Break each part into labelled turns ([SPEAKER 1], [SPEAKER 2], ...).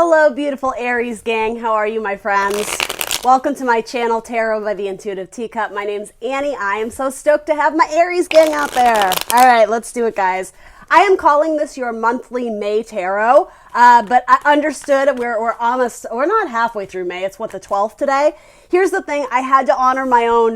[SPEAKER 1] Hello, beautiful Aries gang. How are you, my friends? Welcome to my channel, Tarot by the Intuitive Teacup. My name's Annie. I am so stoked to have my Aries gang out there. All right, let's do it, guys. I am calling this your monthly May tarot, but I understood we're not halfway through May. It's the 12th today. Here's the thing. I had to honor my own,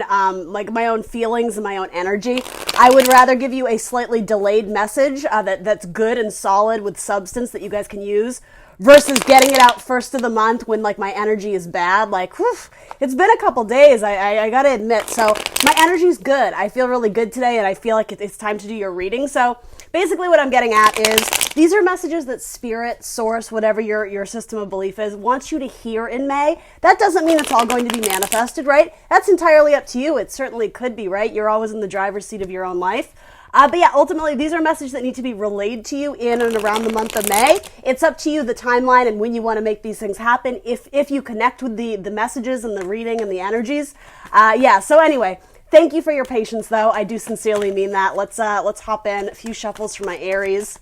[SPEAKER 1] my own feelings and my own energy. I would rather give you a slightly delayed message that's good and solid with substance that you guys can use versus getting it out first of the month when my energy is bad. It's been a couple days, I gotta admit. So my energy's good. I feel really good today and I feel like it's time to do your reading. So basically what I'm getting at is these are messages that spirit, source, whatever your system of belief is, wants you to hear in May. That doesn't mean it's all going to be manifested, right? That's entirely up to you. It certainly could be, right? You're always in the driver's seat of your own life. But yeah, ultimately, these are messages that need to be relayed to you in and around the month of May. It's up to you, the timeline, and when you want to make these things happen, if you connect with the messages and the reading and the energies. So anyway, thank you for your patience, though. I do sincerely mean that. Let's hop in. A few shuffles for my Aries.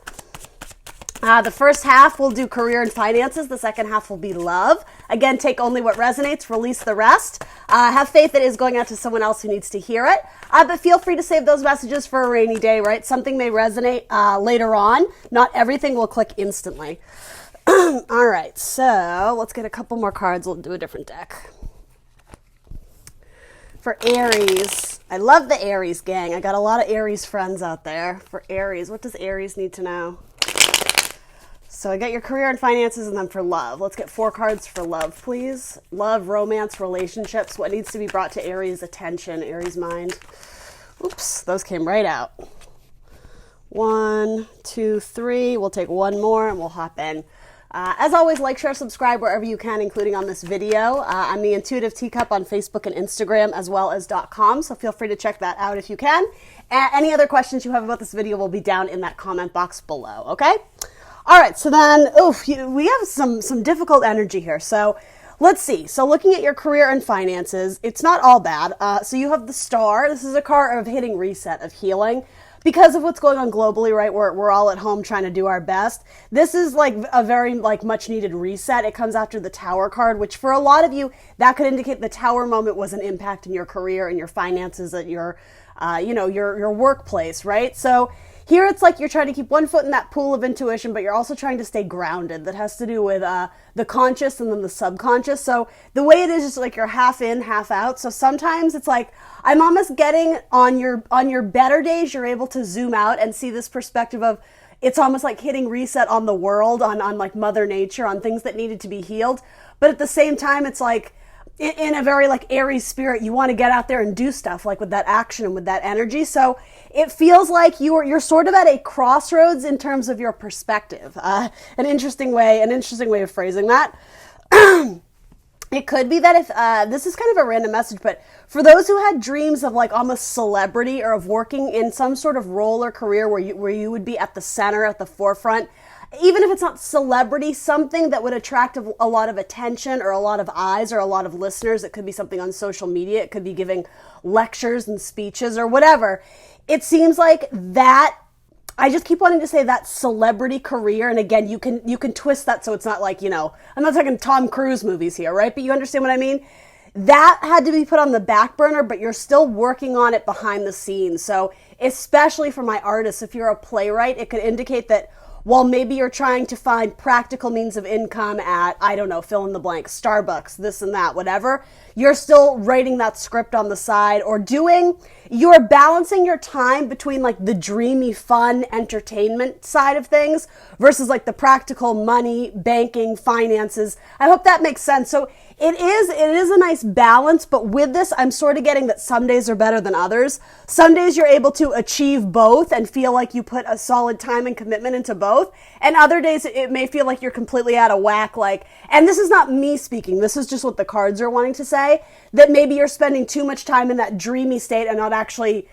[SPEAKER 1] The first half will do career and finances. The second half will be love. Again, take only what resonates, release the rest. Have faith that it is going out to someone else who needs to hear it. But feel free to save those messages for a rainy day, right? Something may resonate later on. Not everything will click instantly. All right, so let's get a couple more cards. We'll do a different deck. For Aries, I love the Aries gang. I got a lot of Aries friends out there. For Aries, what does Aries need to know? So I got your career and finances, and then for love. Let's get 4 cards for love, please. Love, romance, relationships. What needs to be brought to Aries' attention, Aries' mind? Oops, those came right out. 1, 2, 3. We'll take one more, and we'll hop in. As always, like, share, subscribe wherever you can, including on this video. I'm the Intuitive Teacup on Facebook and Instagram, as well as .com, so feel free to check that out if you can. Any other questions you have about this video will be down in that comment box below, okay? All right, so then, we have some difficult energy here. So let's see. So looking at your career and finances, it's not all bad. So you have the Star. This is a card of hitting reset, of healing. Because of what's going on globally, right, we're all at home trying to do our best. This is a very much needed reset. It comes after the Tower card, which for a lot of you, that could indicate the Tower moment was an impact in your career and your finances at your workplace, right? So here it's like you're trying to keep one foot in that pool of intuition, but you're also trying to stay grounded. That has to do with the conscious and then the subconscious. So the way it is like you're half in, half out. So sometimes it's like I'm almost getting on your better days, you're able to zoom out and see this perspective of it's almost like hitting reset on the world, on like Mother Nature, on things that needed to be healed. But at the same time, it's like in a very Aries spirit, you want to get out there and do stuff with that action and with that energy. So it feels like you're sort of at a crossroads in terms of your perspective. An interesting way of phrasing that. It could be that if this is kind of a random message, but for those who had dreams of almost celebrity or of working in some sort of role or career where you would be at the center, at the forefront, even if it's not celebrity, something that would attract a lot of attention or a lot of eyes or a lot of listeners. It could be something on social media. It could be giving lectures and speeches or whatever. It seems like that, I just keep wanting to say that celebrity career. And again, you can twist that so it's not I'm not talking Tom Cruise movies here, right? But you understand what I mean? That had to be put on the back burner, but you're still working on it behind the scenes. So especially for my artists, if you're a playwright, it could indicate that while maybe you're trying to find practical means of income at, I don't know, fill in the blank, Starbucks, this and that, whatever, you're still writing that script on the side or you're balancing your time between the dreamy, fun, entertainment side of things versus the practical money, banking, finances. I hope that makes sense. So it is a nice balance, but with this, I'm sort of getting that some days are better than others. Some days you're able to achieve both and feel like you put a solid time and commitment into both. And other days it may feel like you're completely out of whack. And this is not me speaking. This is just what the cards are wanting to say, that maybe you're spending too much time in that dreamy state and not actually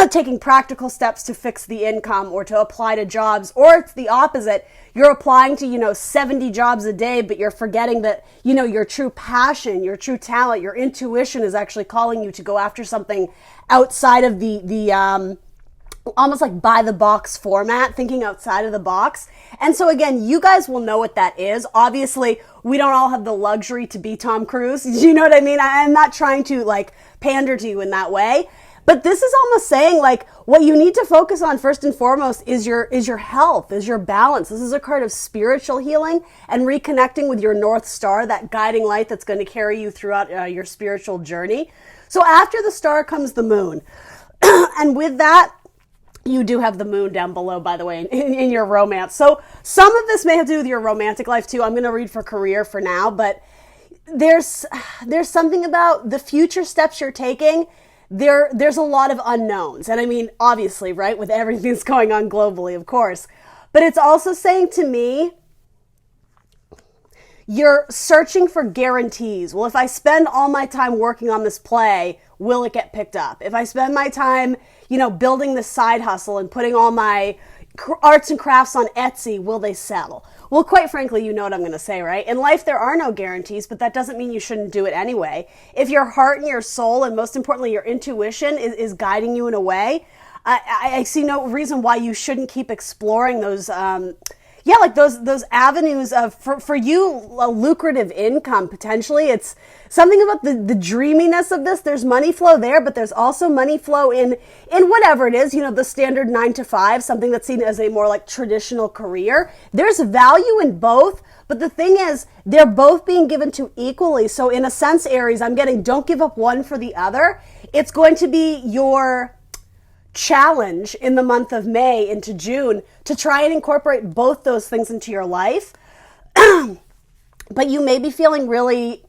[SPEAKER 1] taking practical steps to fix the income or to apply to jobs, or it's the opposite. You're applying to, 70 jobs a day, but you're forgetting that, your true passion, your true talent, your intuition is actually calling you to go after something outside of the almost like by the box format, thinking outside of the box. And so again, you guys will know what that is. Obviously, we don't all have the luxury to be Tom Cruise. You know what I mean? I'm not trying to like pander to you in that way. But this is almost saying like what you need to focus on first and foremost is your health, is your balance. This is a card of spiritual healing and reconnecting with your North Star, that guiding light that's going to carry you throughout your spiritual journey. So after the star comes the moon. And with that, you do have the moon down below, by the way, in your romance. So some of this may have to do with your romantic life too. I'm going to read for career for now, but there's something about the future steps you're taking. There's a lot of unknowns. And I mean, obviously, right, with everything that's going on globally, of course. But it's also saying to me, you're searching for guarantees. Well, if I spend all my time working on this play, will it get picked up? If I spend my time, building this side hustle and putting all my arts and crafts on Etsy, will they sell? Well, quite frankly, you know what I'm going to say, right? In life, there are no guarantees, but that doesn't mean you shouldn't do it anyway. If your heart and your soul, and most importantly, your intuition is guiding you in a way, I see no reason why you shouldn't keep exploring those, like those avenues of, for you, a lucrative income, potentially. It's something about the dreaminess of this. There's money flow there, but there's also money flow in whatever it is, the standard 9 to 5, something that's seen as a more like traditional career. There's value in both, but the thing is, they're both being given to equally. So in a sense, Aries, I'm getting, don't give up one for the other. It's going to be your challenge in the month of May into June to try and incorporate both those things into your life. But you may be feeling really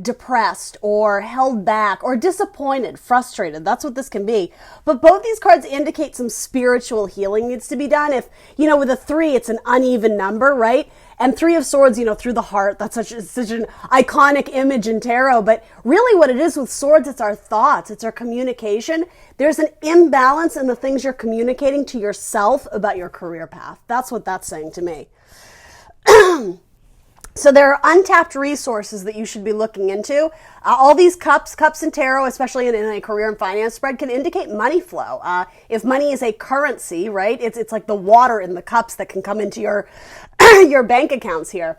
[SPEAKER 1] depressed or held back or disappointed, frustrated. That's what this can be. But both these cards indicate some spiritual healing needs to be done. If, with a 3, it's an uneven number, right? And 3 of Swords, through the heart, that's such an iconic image in tarot. But really what it is with Swords, it's our thoughts, it's our communication. There's an imbalance in the things you're communicating to yourself about your career path. That's what that's saying to me. So there are untapped resources that you should be looking into. All these cups in tarot, especially in a career and finance spread, can indicate money flow. If money is a currency, right, it's like the water in the cups that can come into your your bank accounts here.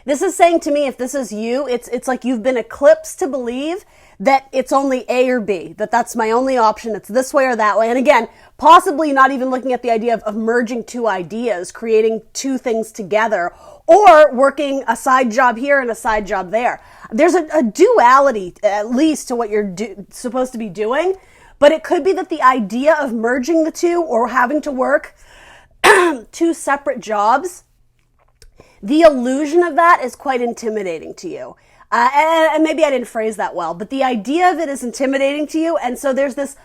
[SPEAKER 1] This is saying to me, if this is you, it's like you've been eclipsed to believe that it's only A or B, that's my only option. It's this way or that way. And again, possibly not even looking at the idea of merging two ideas, creating two things together, or working a side job here and a side job there. There's a duality, at least, to what you're supposed to be doing. But it could be that the idea of merging the two or having to work 2 separate jobs, the illusion of that is quite intimidating to you. And maybe I didn't phrase that well, but the idea of it is intimidating to you. And so there's this,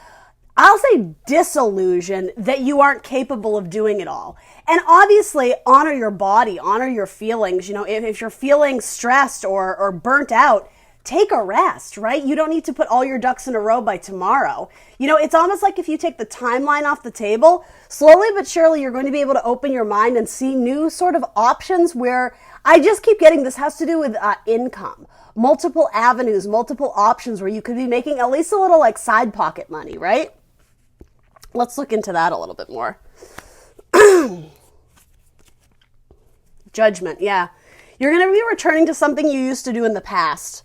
[SPEAKER 1] I'll say, disillusion that you aren't capable of doing it all. And obviously, honor your body, honor your feelings. If you're feeling stressed or burnt out, take a rest, right? You don't need to put all your ducks in a row by tomorrow. It's almost like if you take the timeline off the table, slowly but surely you're going to be able to open your mind and see new sort of options where I just keep getting this has to do with income, multiple avenues, multiple options where you could be making at least a little like side pocket money, right? Let's look into that a little bit more. Judgment, yeah. You're going to be returning to something you used to do in the past.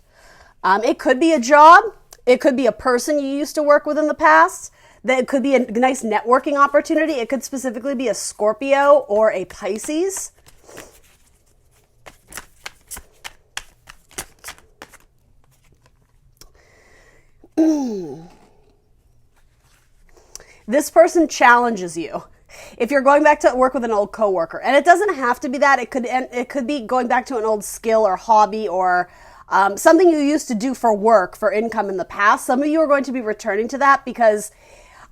[SPEAKER 1] It could be a job. It could be a person you used to work with in the past. That could be a nice networking opportunity. It could specifically be a Scorpio or a Pisces. This person challenges you. If you're going back to work with an old coworker, and it doesn't have to be that, it could be going back to an old skill or hobby or something you used to do for work, for income in the past. Some of you are going to be returning to that because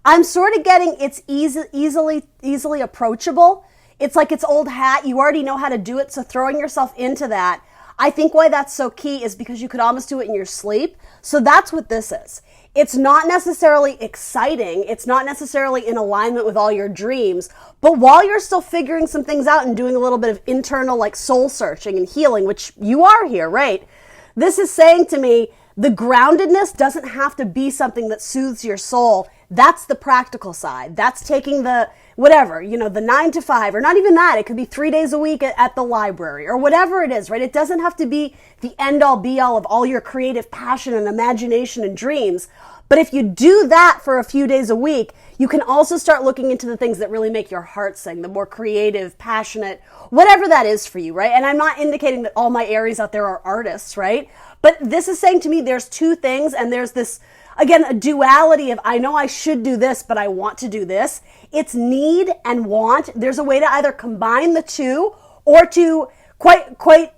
[SPEAKER 1] I'm sort of getting it's easily approachable. It's like it's old hat. You already know how to do it, so throwing yourself into that. I think why that's so key is because you could almost do it in your sleep. So that's what this is. It's not necessarily exciting. It's not necessarily in alignment with all your dreams. But while you're still figuring some things out and doing a little bit of internal like soul searching and healing, which you are here, right? This is saying to me, the groundedness doesn't have to be something that soothes your soul That's the practical side. That's taking the whatever, the 9 to 5, or not even that. It could be 3 days a week at the library or whatever it is, right? It doesn't have to be the end all be all of all your creative passion and imagination and dreams. But if you do that for a few days a week, you can also start looking into the things that really make your heart sing, the more creative, passionate, whatever that is for you, right? And I'm not indicating that all my Aries out there are artists, right? But this is saying to me there's two things, and there's this, again, a duality of I know I should do this, but I want to do this. It's need and want. There's a way to either combine the two or to quite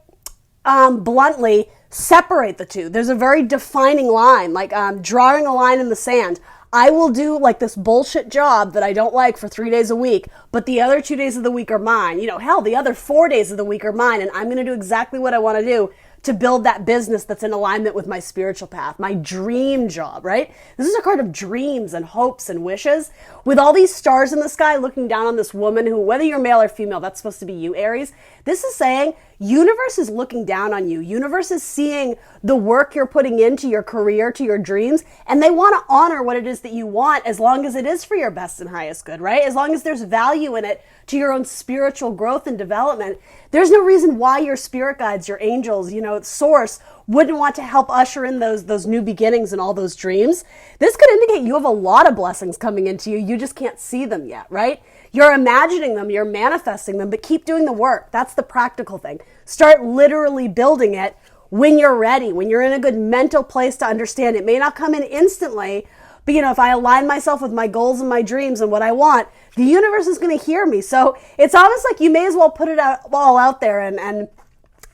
[SPEAKER 1] bluntly separate the two. There's a very defining line, like drawing a line in the sand. I will do like this bullshit job that I don't like for 3 days a week, but the other 2 days of the week are mine. Hell, the other 4 days of the week are mine, and I'm going to do exactly what I want to do to build that business that's in alignment with my spiritual path, my dream job, right? This is a card of dreams and hopes and wishes. With all these stars in the sky looking down on this woman who, whether you're male or female, that's supposed to be you, Aries. This is saying universe is looking down on you. Universe is seeing the work you're putting into your career, to your dreams, and they want to honor what it is that you want as long as it is for your best and highest good, right? As long as there's value in it to your own spiritual growth and development. There's no reason why your spirit guides, your angels, source wouldn't want to help usher in those new beginnings and all those dreams. This could indicate you have a lot of blessings coming into you. You just can't see them yet, right? You're imagining them, you're manifesting them, but keep doing the work. That's the practical thing. Start literally building it when you're ready, when you're in a good mental place to understand. It may not come in instantly, but if I align myself with my goals and my dreams and what I want, the universe is going to hear me. So it's almost like you may as well put it all out there. And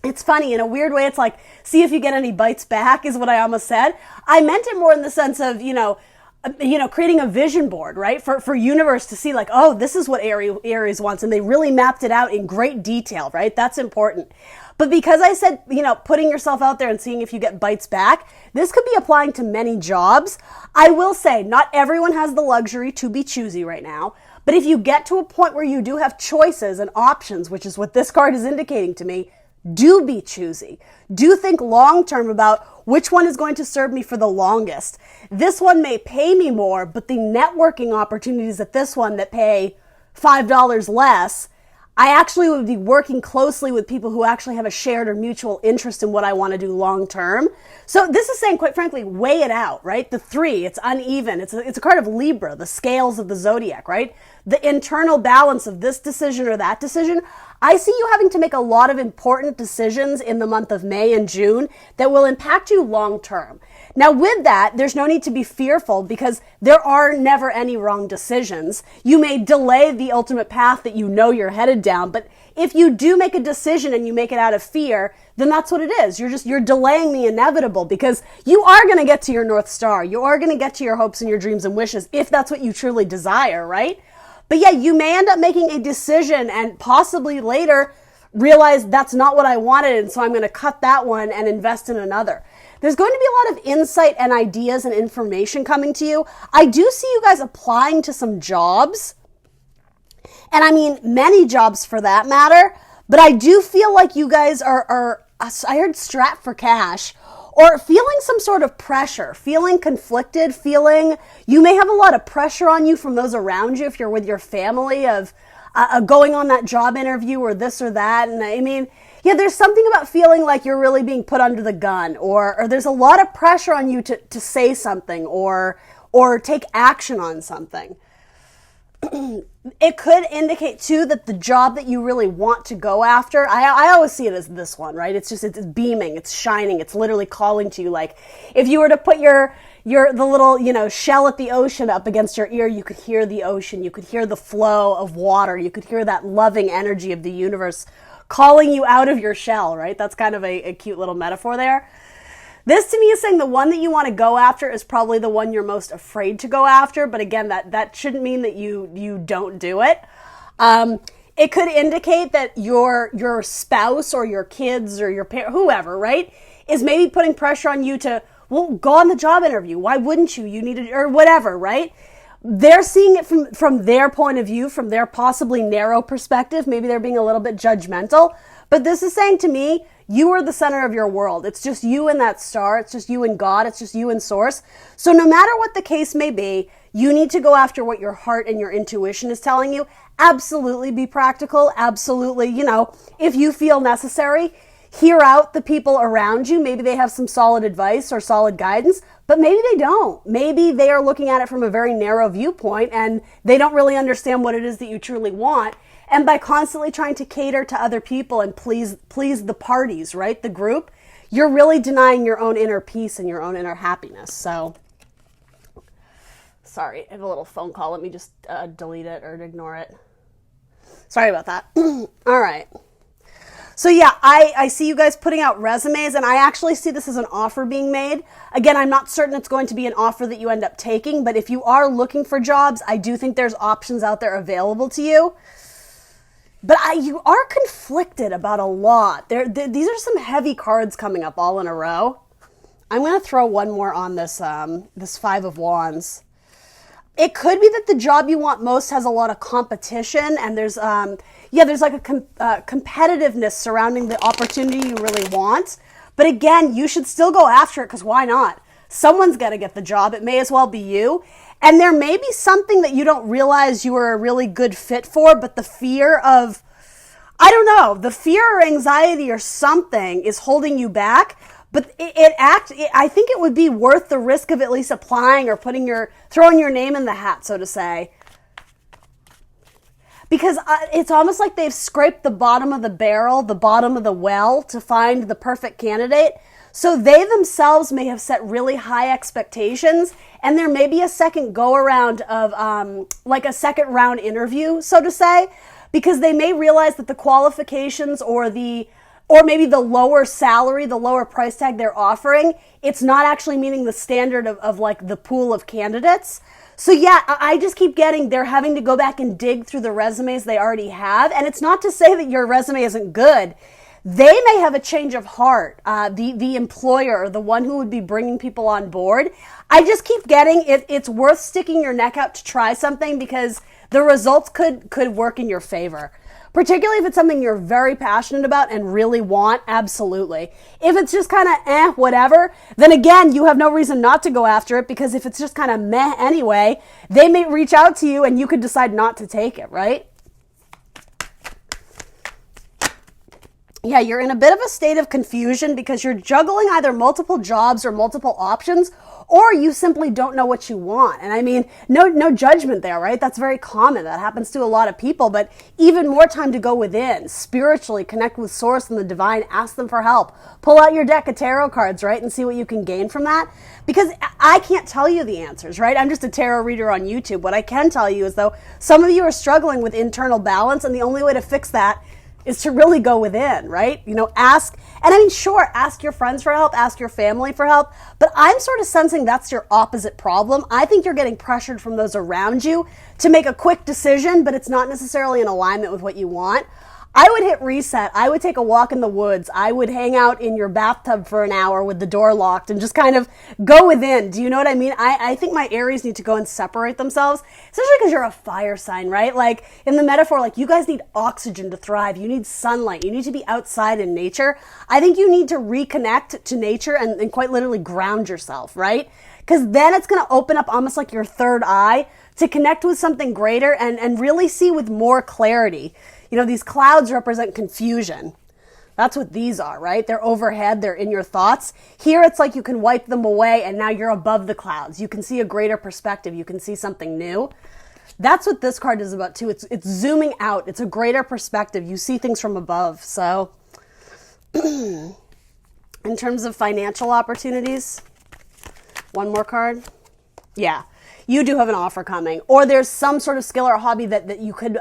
[SPEAKER 1] it's funny, in a weird way, it's like, see if you get any bites back is what I almost said. I meant it more in the sense of, creating a vision board, right? For universe to see like, oh, this is what Aries wants. And they really mapped it out in great detail, right? That's important. But because I said, putting yourself out there and seeing if you get bites back, this could be applying to many jobs. I will say not everyone has the luxury to be choosy right now. But if you get to a point where you do have choices and options, which is what this card is indicating to me, do be choosy. Do think long-term about which one is going to serve me for the longest. This one may pay me more, but the networking opportunities at this one that pay $5 less, I actually would be working closely with people who actually have a shared or mutual interest in what I want to do long-term. So this is saying, quite frankly, weigh it out, right? The 3, it's uneven. It's a card of Libra, the scales of the zodiac, right? The internal balance of this decision or that decision. I see you having to make a lot of important decisions in the month of May and June that will impact you long-term. Now, with that, there's no need to be fearful because there are never any wrong decisions. You may delay the ultimate path that you're headed down, but if you do make a decision and you make it out of fear, then that's what it is. You're delaying the inevitable because you are going to get to your North Star. You are going to get to your hopes and your dreams and wishes if that's what you truly desire, right? But yeah, you may end up making a decision and possibly later realize that's not what I wanted, and so I'm going to cut that one and invest in another. There's going to be a lot of insight and ideas and information coming to you. I do see you guys applying to some jobs, and I mean many jobs for that matter, but I do feel like you guys are I heard strapped for cash, or feeling some sort of pressure, feeling conflicted, feeling you may have a lot of pressure on you from those around you if you're with your family of going on that job interview or this or that. And I mean, yeah, there's something about feeling like you're really being put under the gun, or there's a lot of pressure on you to say something or take action on something. It could indicate too that the job that you really want to go after, I always see it as this one, right? It's beaming, it's shining, it's literally calling to you. Like if you were to put the little, shell at the ocean up against your ear, you could hear the ocean, you could hear the flow of water, you could hear that loving energy of the universe calling you out of your shell, right? That's kind of a cute little metaphor there. This to me is saying the one that you want to go after is probably the one you're most afraid to go after. But again, that shouldn't mean that you don't do it. It could indicate that your spouse or your kids or your parent, whoever, right, is maybe putting pressure on you to, well, go on the job interview. Why wouldn't you? You need it, or whatever, right? They're seeing it from their point of view, from their possibly narrow perspective. Maybe they're being a little bit judgmental. But this is saying to me, you are the center of your world. It's just you and that star. It's just you and God. It's just you and source. So no matter what the case may be, you need to go after what your heart and your intuition is telling you. Absolutely be practical. Absolutely, if you feel necessary, hear out the people around you. Maybe they have some solid advice or solid guidance, but maybe they don't. Maybe they are looking at it from a very narrow viewpoint and they don't really understand what it is that you truly want. And by constantly trying to cater to other people and please the parties, right? The group, you're really denying your own inner peace and your own inner happiness. So, sorry, I have a little phone call. Let me just delete it or ignore it. Sorry about that. All right. So yeah, I see you guys putting out resumes, and I actually see this as an offer being made. Again, I'm not certain it's going to be an offer that you end up taking, but if you are looking for jobs, I do think there's options out there available to you. But you are conflicted about a lot. These are some heavy cards coming up all in a row. I'm going to throw one more on this Five of Wands. It could be that the job you want most has a lot of competition, and there's like a competitiveness surrounding the opportunity you really want. But again, you should still go after it, because why not? Someone's got to get the job. It may as well be you. And there may be something that you don't realize you are a really good fit for, but the fear of, the fear or anxiety or something is holding you back. But I think it would be worth the risk of at least applying or throwing your name in the hat, so to say. Because it's almost like they've scraped the bottom of the barrel, the bottom of the well to find the perfect candidate. So they themselves may have set really high expectations, and there may be a second go around of like a second round interview, so to say, because they may realize that the qualifications or maybe the lower salary, the lower price tag they're offering, it's not actually meeting the standard of like the pool of candidates. So yeah, I just keep getting, they're having to go back and dig through the resumes they already have. And it's not to say that your resume isn't good. They may have a change of heart, the employer, the one who would be bringing people on board. I just keep getting, it's worth sticking your neck out to try something, because the results could work in your favor. Particularly if it's something you're very passionate about and really want, absolutely. If it's just kind of whatever, then again, you have no reason not to go after it, because if it's just kind of meh anyway, they may reach out to you and you could decide not to take it, right? Yeah, you're in a bit of a state of confusion because you're juggling either multiple jobs or multiple options, or you simply don't know what you want. And I mean, no judgment there, right? That's very common. That happens to a lot of people, but even more time to go within, spiritually connect with source and the divine, ask them for help. Pull out your deck of tarot cards, right? And see what you can gain from that. Because I can't tell you the answers, right? I'm just a tarot reader on YouTube. What I can tell you is, though, some of you are struggling with internal balance, and the only way to fix that is to really go within, right? Ask, and I mean, sure, ask your friends for help, ask your family for help, but I'm sort of sensing that's your opposite problem. I think you're getting pressured from those around you to make a quick decision, but it's not necessarily in alignment with what you want. I would hit reset. I would take a walk in the woods. I would hang out in your bathtub for an hour with the door locked and just kind of go within. Do you know what I mean? I think my Aries need to go and separate themselves, especially because you're a fire sign, right? Like in the metaphor, like you guys need oxygen to thrive. You need sunlight. You need to be outside in nature. I think you need to reconnect to nature and quite literally ground yourself, right? Because then it's going to open up almost like your third eye to connect with something greater and really see with more clarity. These clouds represent confusion. That's what these are, right? They're overhead. They're in your thoughts. Here, it's like you can wipe them away and now you're above the clouds. You can see a greater perspective. You can see something new. That's what this card is about too. It's zooming out. It's a greater perspective. You see things from above. So in terms of financial opportunities, one more card. Yeah, you do have an offer coming, or there's some sort of skill or hobby that you could,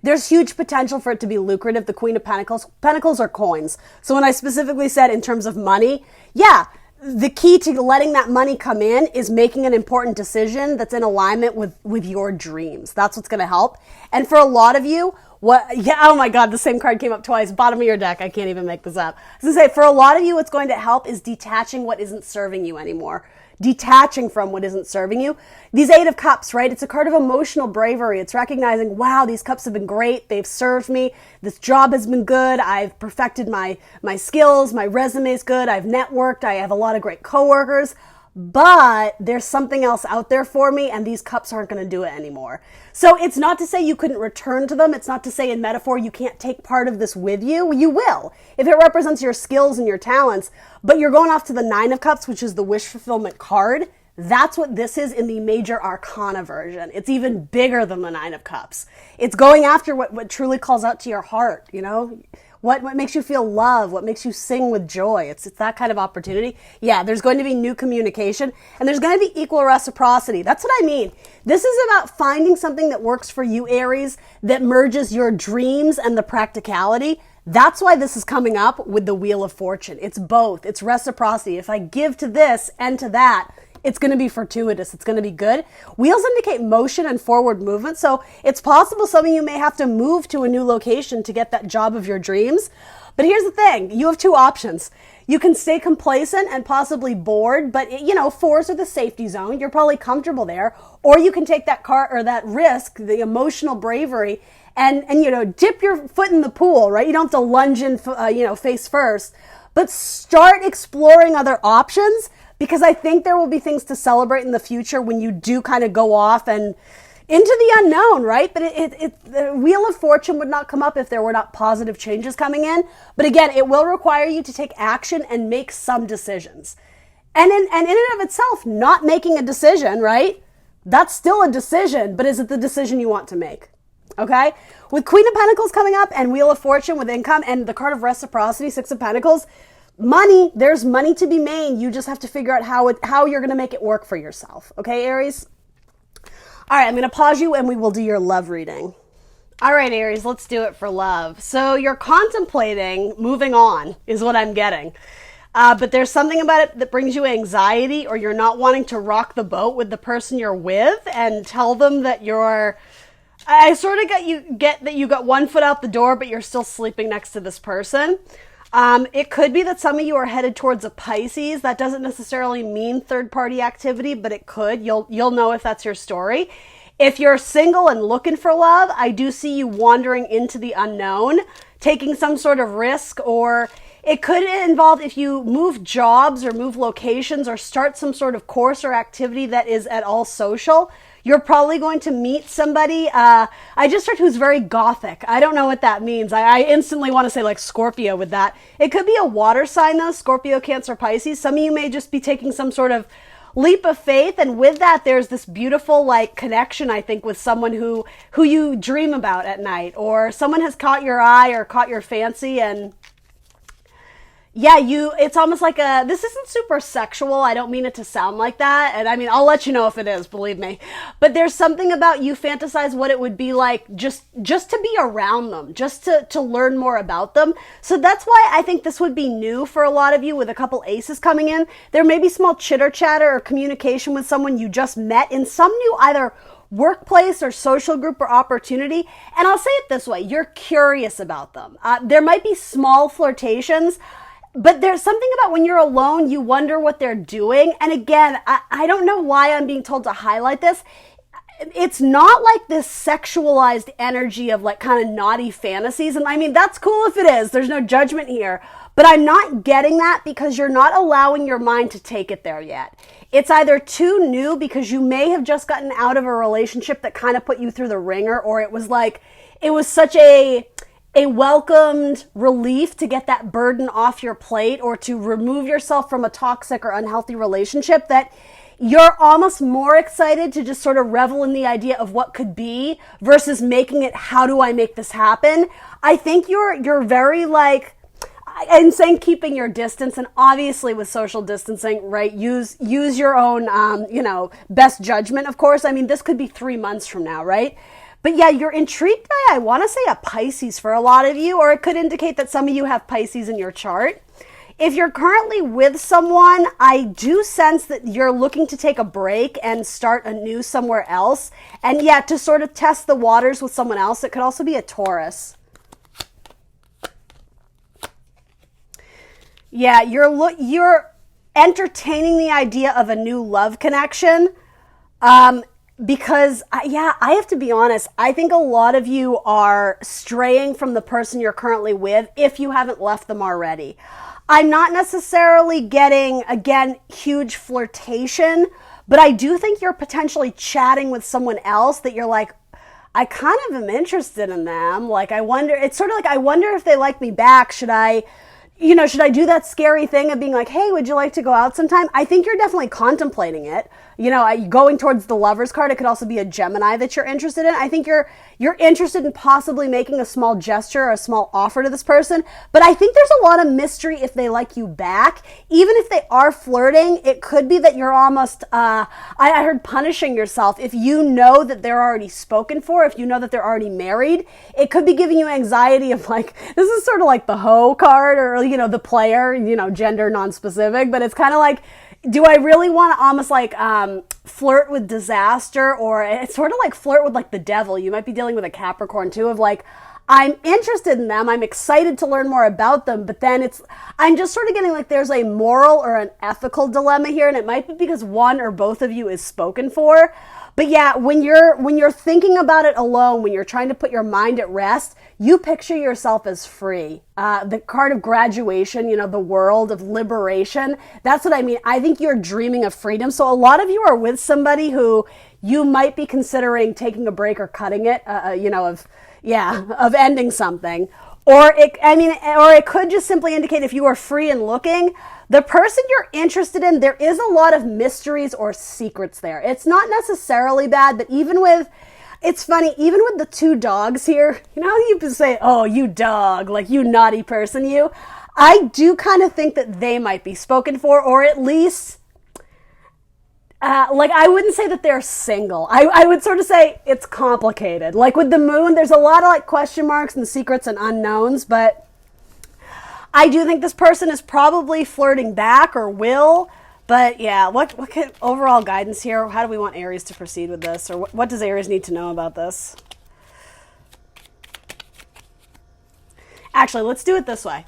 [SPEAKER 1] there's huge potential for it to be lucrative. The Queen of Pentacles. Pentacles are coins. So when I specifically said in terms of money, yeah, the key to letting that money come in is making an important decision that's in alignment with your dreams. That's what's going to help. And for a lot of you, oh my God, the same card came up twice. Bottom of your deck. I can't even make this up. I was going to say, for a lot of you, what's going to help is detaching what isn't serving you anymore. detaching from what isn't serving you. These Eight of Cups, right? It's a card of emotional bravery. It's recognizing, wow, these cups have been great. They've served me. This job has been good. I've perfected my skills. My resume is good. I've networked. I have a lot of great coworkers. But there's something else out there for me, and these cups aren't going to do it anymore. So it's not to say you couldn't return to them. It's not to say in metaphor you can't take part of this with you. You will, if it represents your skills and your talents. But you're going off to the Nine of Cups, which is the wish fulfillment card. That's what this is in the major arcana version. It's even bigger than the Nine of Cups. It's going after what truly calls out to your heart, you know? What makes you feel love? What makes you sing with joy? It's that kind of opportunity. Yeah, there's going to be new communication, and there's going to be equal reciprocity. That's what I mean. This is about finding something that works for you, Aries, that merges your dreams and the practicality. That's why this is coming up with the Wheel of Fortune. It's both. It's reciprocity. If I give to this and to that, it's going to be fortuitous. It's going to be good. Wheels indicate motion and forward movement. So it's possible some of you may have to move to a new location to get that job of your dreams. But here's the thing. You have two options. You can stay complacent and possibly bored, but fours are the safety zone. You're probably comfortable there. Or you can take that that risk, the emotional bravery, and dip your foot in the pool, right? You don't have to lunge in, face first, but start exploring other options. Because I think there will be things to celebrate in the future when you do kind of go off and into the unknown, right? But the Wheel of Fortune would not come up if there were not positive changes coming in. But again, it will require you to take action and make some decisions. And in and of itself, not making a decision, right? That's still a decision, but is it the decision you want to make? Okay? With Queen of Pentacles coming up and Wheel of Fortune with income and the card of reciprocity, Six of Pentacles, money, there's money to be made. You just have to figure out how you're going to make it work for yourself. Okay, Aries? All right, I'm going to pause you and we will do your love reading. All right, Aries, let's do it for love. So you're contemplating moving on is what I'm getting. But there's something about it that brings you anxiety, or you're not wanting to rock the boat with the person you're with and tell them that I sort of get that you got one foot out the door, but you're still sleeping next to this person. It could be that some of you are headed towards a Pisces. That doesn't necessarily mean third-party activity, but it could. You'll know if that's your story. If you're single and looking for love, I do see you wandering into the unknown, taking some sort of risk, or it could involve if you move jobs or move locations or start some sort of course or activity that is at all social. You're probably going to meet somebody. I just heard who's very gothic. I don't know what that means. I instantly want to say like Scorpio with that. It could be a water sign though, Scorpio, Cancer, Pisces. Some of you may just be taking some sort of leap of faith. And with that, there's this beautiful like connection, I think, with someone who you dream about at night, or someone has caught your eye or caught your fancy. And yeah, it's almost like this isn't super sexual. I don't mean it to sound like that. And I mean, I'll let you know if it is, believe me. But there's something about you fantasize what it would be like just to be around them, just to learn more about them. So that's why I think this would be new for a lot of you with a couple aces coming in. There may be small chitter chatter or communication with someone you just met in some new either workplace or social group or opportunity. And I'll say it this way, you're curious about them. There might be small flirtations, but there's something about when you're alone, you wonder what they're doing. And again, I don't know why I'm being told to highlight this. It's not like this sexualized energy of like kind of naughty fantasies. And I mean, that's cool if it is. There's no judgment here. But I'm not getting that because you're not allowing your mind to take it there yet. It's either too new because you may have just gotten out of a relationship that kind of put you through the ringer, or it was such a welcomed relief to get that burden off your plate or to remove yourself from a toxic or unhealthy relationship that you're almost more excited to just sort of revel in the idea of what could be versus making it, how do I make this happen? I think you're very like, I'm saying keeping your distance, and obviously with social distancing, right, use your own, best judgment, of course. I mean, this could be 3 months from now, right? But yeah, you're intrigued by, I want to say a Pisces for a lot of you, or it could indicate that some of you have Pisces in your chart. If you're currently with someone, I do sense that you're looking to take a break and start anew somewhere else. And yeah, to sort of test the waters with someone else. It could also be a Taurus. Yeah, you're entertaining the idea of a new love connection. Because I have to be honest, I think a lot of you are straying from the person you're currently with if you haven't left them already. I'm not necessarily getting, again, huge flirtation, but I do think you're potentially chatting with someone else that you're like, I kind of am interested in them. Like, I wonder, it's sort of like, I wonder if they like me back. Should I do that scary thing of being like, hey, would you like to go out sometime? I think you're definitely contemplating it. Going towards the Lover's card, it could also be a Gemini that you're interested in. I think you're interested in possibly making a small gesture or a small offer to this person. But I think there's a lot of mystery if they like you back. Even if they are flirting, it could be that you're almost, I heard punishing yourself. If you know that they're already spoken for, if you know that they're already married, it could be giving you anxiety of like, this is sort of like the hoe card or, the player, gender non-specific, but it's kind of like, do I really want to almost like flirt with disaster, or it's sort of like flirt with like the devil? You might be dealing with a Capricorn too, of like, I'm interested in them, I'm excited to learn more about them, but then I'm just sort of getting like there's a moral or an ethical dilemma here, and it might be because one or both of you is spoken for. But yeah, when you're thinking about it alone, when you're trying to put your mind at rest, you picture yourself as free. The card of graduation, the world of liberation. That's what I mean. I think you're dreaming of freedom. So a lot of you are with somebody who you might be considering taking a break or cutting it, of ending something. Or it could just simply indicate if you are free and looking, the person you're interested in, there is a lot of mysteries or secrets there. It's not necessarily bad, but it's funny, even with the two dogs here, how you say, oh, you dog, like you naughty person, you. I do kind of think that they might be spoken for, or at least, I wouldn't say that they're single. I would sort of say it's complicated. Like with the moon, there's a lot of like question marks and secrets and unknowns, but I do think this person is probably flirting back or will. But yeah, what could overall guidance here? How do we want Aries to proceed with this? Or what does Aries need to know about this? Actually, let's do it this way.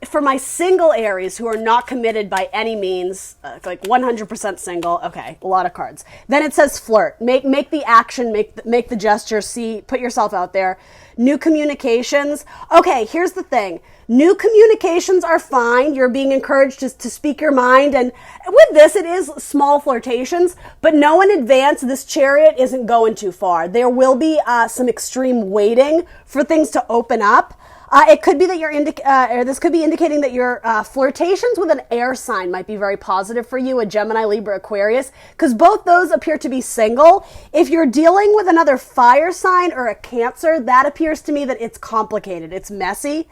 [SPEAKER 1] For my single Aries who are not committed by any means, like 100% single, okay, a lot of cards. Then it says flirt. Make the action, make the gesture, put yourself out there. New communications. Okay, here's the thing. New communications are fine. You're being encouraged to speak your mind. And with this, it is small flirtations, but know in advance this Chariot isn't going too far. There will be some extreme waiting for things to open up. It could be that this could be indicating that your flirtations with an air sign might be very positive for you, a Gemini, Libra, Aquarius, because both those appear to be single. If you're dealing with another fire sign or a Cancer, that appears to me that it's complicated. It's messy.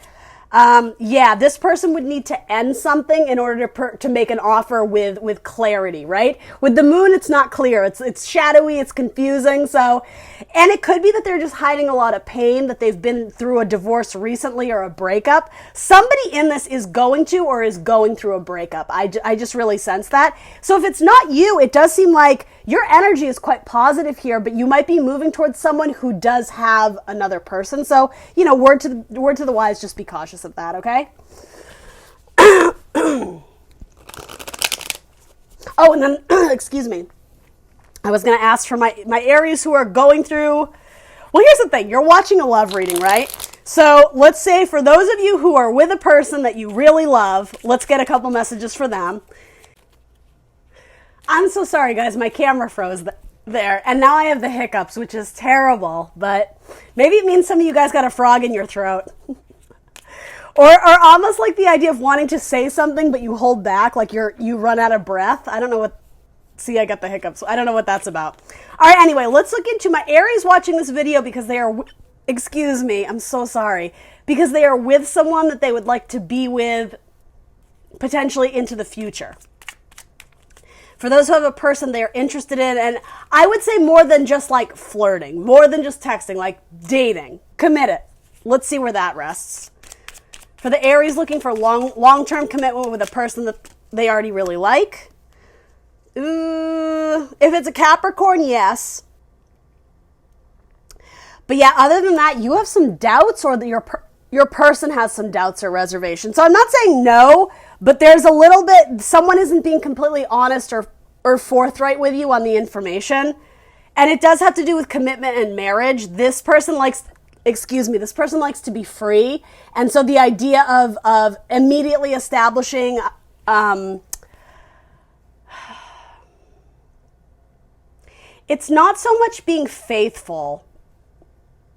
[SPEAKER 1] This person would need to end something in order to make an offer with clarity, right? With the moon, it's not clear. It's shadowy, it's confusing. So, and it could be that they're just hiding a lot of pain, that they've been through a divorce recently or a breakup. Somebody in this is going through a breakup. I just really sense that. So if it's not you, it does seem like your energy is quite positive here, but you might be moving towards someone who does have another person. So, word to the wise, just be cautious of that, okay? Oh, and then, excuse me. I was going to ask for my Aries who are going through, well, here's the thing. You're watching a love reading, right? So let's say for those of you who are with a person that you really love, let's get a couple messages for them. I'm so sorry, guys. My camera froze there, and now I have the hiccups, which is terrible, but maybe it means some of you guys got a frog in your throat. Or almost like the idea of wanting to say something, but you hold back, like you run out of breath. I don't know what... See, I got the hiccups. I don't know what that's about. All right, anyway, let's look into my Aries watching this video because they are... Excuse me, I'm so sorry. Because they are with someone that they would like to be with potentially into the future. For those who have a person they're interested in, and I would say more than just like flirting, more than just texting, like dating, commit it. Let's see where that rests. For the Aries looking for long-term commitment with a person that they already really like. If it's a Capricorn, yes. But yeah, other than that, you have some doubts, or that your person has some doubts or reservations. So I'm not saying no, but there's a little bit, someone isn't being completely honest or forthright with you on the information. And it does have to do with commitment and marriage. This person likes to be free. And so the idea of immediately establishing, it's not so much being faithful,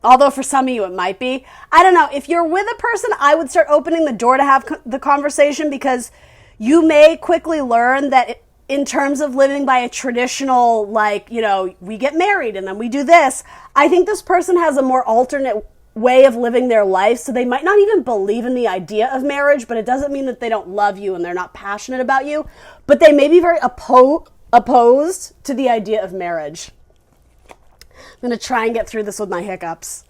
[SPEAKER 1] although for some of you it might be. I don't know. If you're with a person, I would start opening the door to have the conversation, because you may quickly learn that in terms of living by a traditional, like, we get married and then we do this, I think this person has a more alternate way of living their life. So they might not even believe in the idea of marriage, but it doesn't mean that they don't love you and they're not passionate about you. But they may be very opposed to the idea of marriage. I'm going to try and get through this with my hiccups.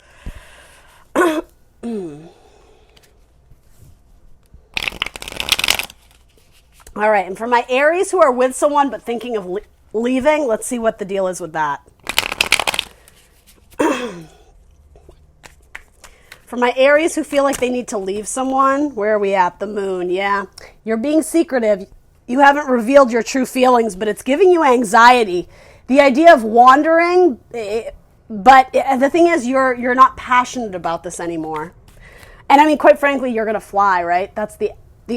[SPEAKER 1] All right, and for my Aries who are with someone but thinking of leaving, let's see what the deal is with that. For my Aries who feel like they need to leave someone, where are we at? The moon, yeah. You're being secretive. You haven't revealed your true feelings, but it's giving you anxiety. The idea of wandering, but the thing is, you're not passionate about this anymore. And I mean, quite frankly, you're going to fly, right? That's the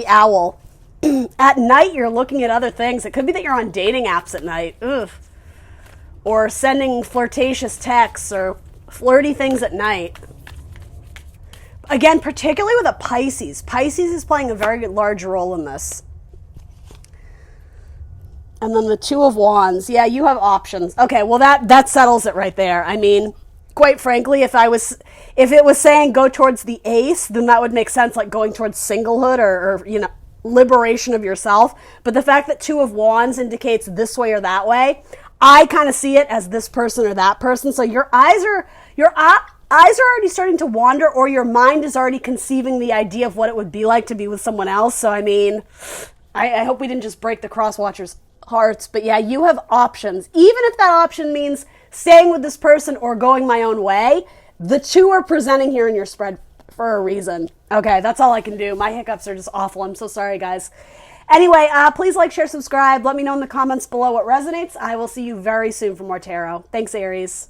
[SPEAKER 1] owl. At night, you're looking at other things. It could be that you're on dating apps at night. Ugh. Or sending flirtatious texts or flirty things at night. Again, particularly with a Pisces. Pisces is playing a very large role in this. And then the Two of Wands. Yeah, you have options. Okay, well that settles it right there. I mean, quite frankly, if it was saying go towards the Ace, then that would make sense, like going towards singlehood or liberation of yourself. But the fact that Two of Wands indicates this way or that way, I kind of see it as this person or that person. So your eyes are already starting to wander, or your mind is already conceiving the idea of what it would be like to be with someone else. So I mean, I hope we didn't just break the cross-watchers' hearts. But yeah, you have options. Even if that option means staying with this person or going my own way, the two are presenting here in your spread for a reason. Okay, that's all I can do. My hiccups are just awful. I'm so sorry, guys. Anyway, please like, share, subscribe. Let me know in the comments below what resonates. I will see you very soon for more tarot. Thanks, Aries.